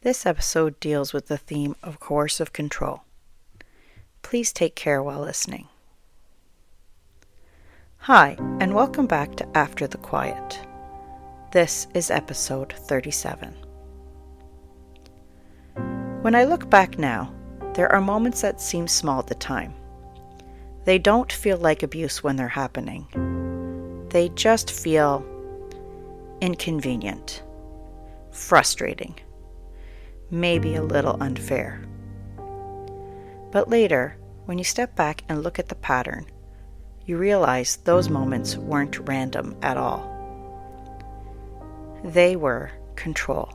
This episode deals with the theme of coercive control. Please take care while listening. Hi, and welcome back to After the Quiet. This is episode 37. When I look back now, there are moments that seem small at the time. They don't feel like abuse when they're happening. They just feel inconvenient, frustrating, maybe a little unfair. But later, when you step back and look at the pattern, you realize those moments weren't random at all. They were control.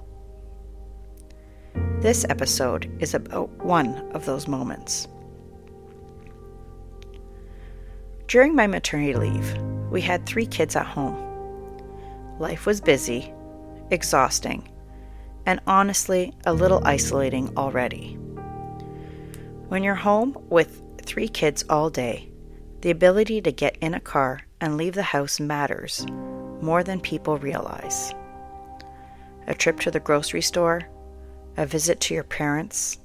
This episode is about one of those moments. During my maternity leave, we had 3 kids at home. Life was busy, exhausting, and honestly, a little isolating already. When you're home with 3 kids all day, the ability to get in a car and leave the house matters more than people realize. A trip to the grocery store, a visit to your parents,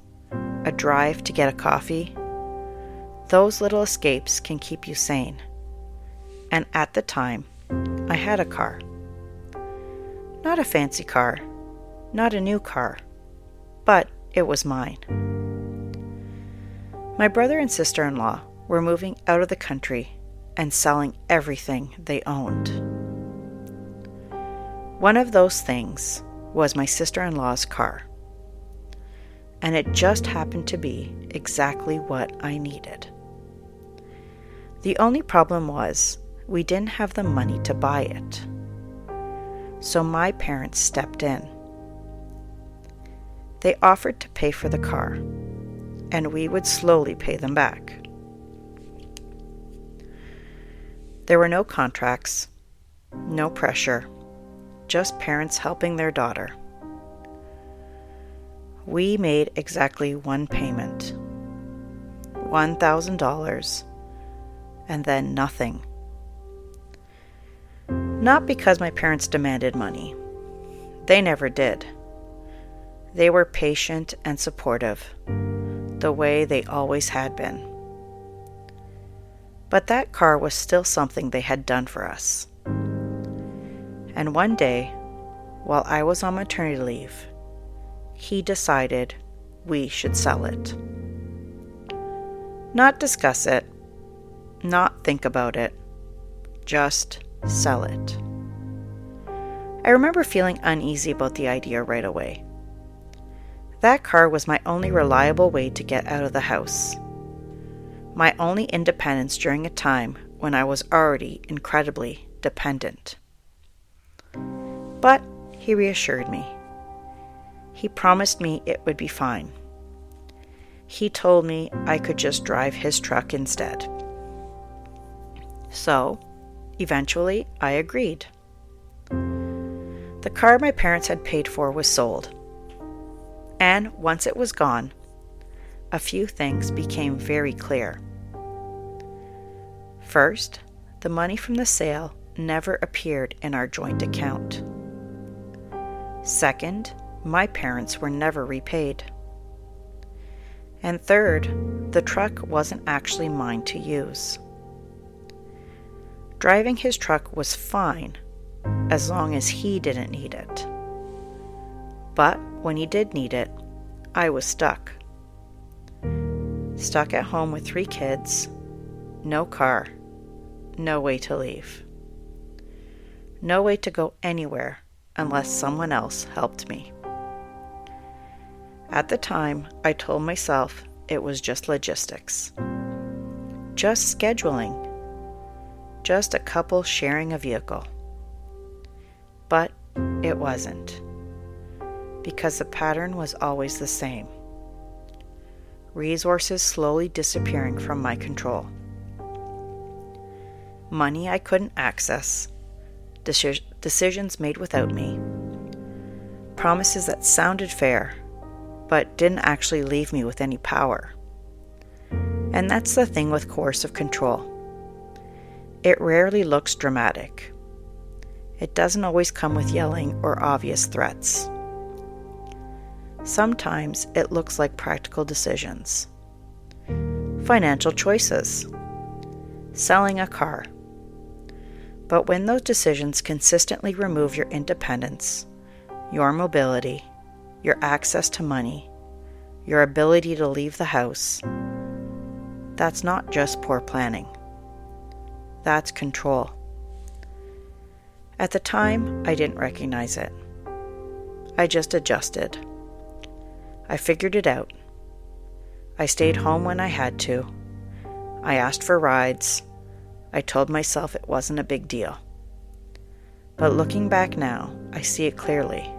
a drive to get a coffee, those little escapes can keep you sane. And at the time, I had a car. Not a fancy car, not a new car, but it was mine. My brother and sister-in-law were moving out of the country and selling everything they owned. One of those things was my sister-in-law's car, and it just happened to be exactly what I needed. The only problem was we didn't have the money to buy it, so my parents stepped in. They offered to pay for the car, and we would slowly pay them back. There were no contracts, no pressure, just parents helping their daughter. We made exactly one payment, $1,000, and then nothing. Not because my parents demanded money. They never did. They were patient and supportive, the way they always had been. But that car was still something they had done for us. And one day, while I was on maternity leave, he decided we should sell it. Not discuss it, not think about it, just sell it. I remember feeling uneasy about the idea right away. That car was my only reliable way to get out of the house. My only independence during a time when I was already incredibly dependent. But he reassured me. He promised me it would be fine. He told me I could just drive his truck instead. So, eventually, I agreed. The car my parents had paid for was sold. And once it was gone, a few things became very clear. First, the money from the sale never appeared in our joint account. Second, my parents were never repaid. And third, the truck wasn't actually mine to use. Driving his truck was fine as long as he didn't need it. But when he did need it, I was stuck. Stuck at home with 3 kids, no car, no way to leave. No way to go anywhere unless someone else helped me. At the time, I told myself it was just logistics. Just scheduling. Just a couple sharing a vehicle. But it wasn't. Because the pattern was always the same. Resources slowly disappearing from my control. Money I couldn't access. Decisions made without me. Promises that sounded fair, but didn't actually leave me with any power. And that's the thing with coercive control. It rarely looks dramatic. It doesn't always come with yelling or obvious threats. Sometimes it looks like practical decisions. Financial choices. Selling a car. But when those decisions consistently remove your independence, your mobility, your access to money, your ability to leave the house, that's not just poor planning. That's control. At the time, I didn't recognize it. I just adjusted. I figured it out. I stayed home when I had to. I asked for rides. I told myself it wasn't a big deal. But looking back now, I see it clearly.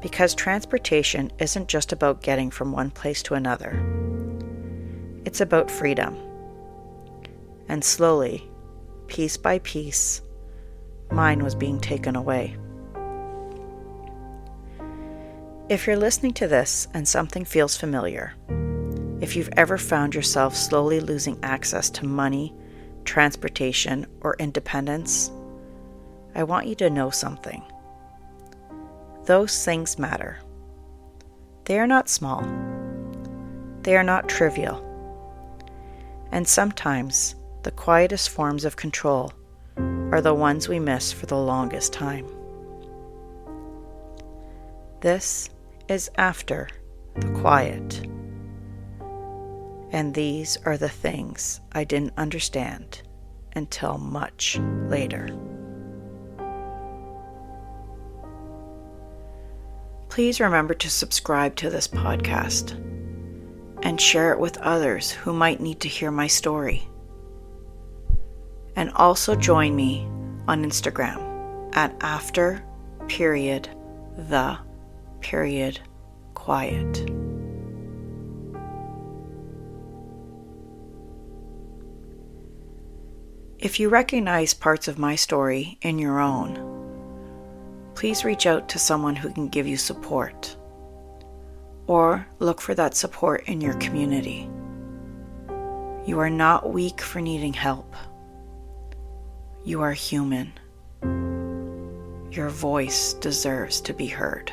Because transportation isn't just about getting from one place to another. It's about freedom. And slowly, piece by piece, mine was being taken away. If you're listening to this and something feels familiar, if you've ever found yourself slowly losing access to money, transportation, or independence, I want you to know something. Those things matter. They are not small. They are not trivial. And sometimes the quietest forms of control are the ones we miss for the longest time. This is after the quiet. And these are the things I didn't understand until much later. Please remember to subscribe to this podcast and share it with others who might need to hear my story. And also join me on Instagram at after.the.quiet. If you recognize parts of my story in your own, please reach out to someone who can give you support, or look for that support in your community. You are not weak for needing help. You are human. Your voice deserves to be heard.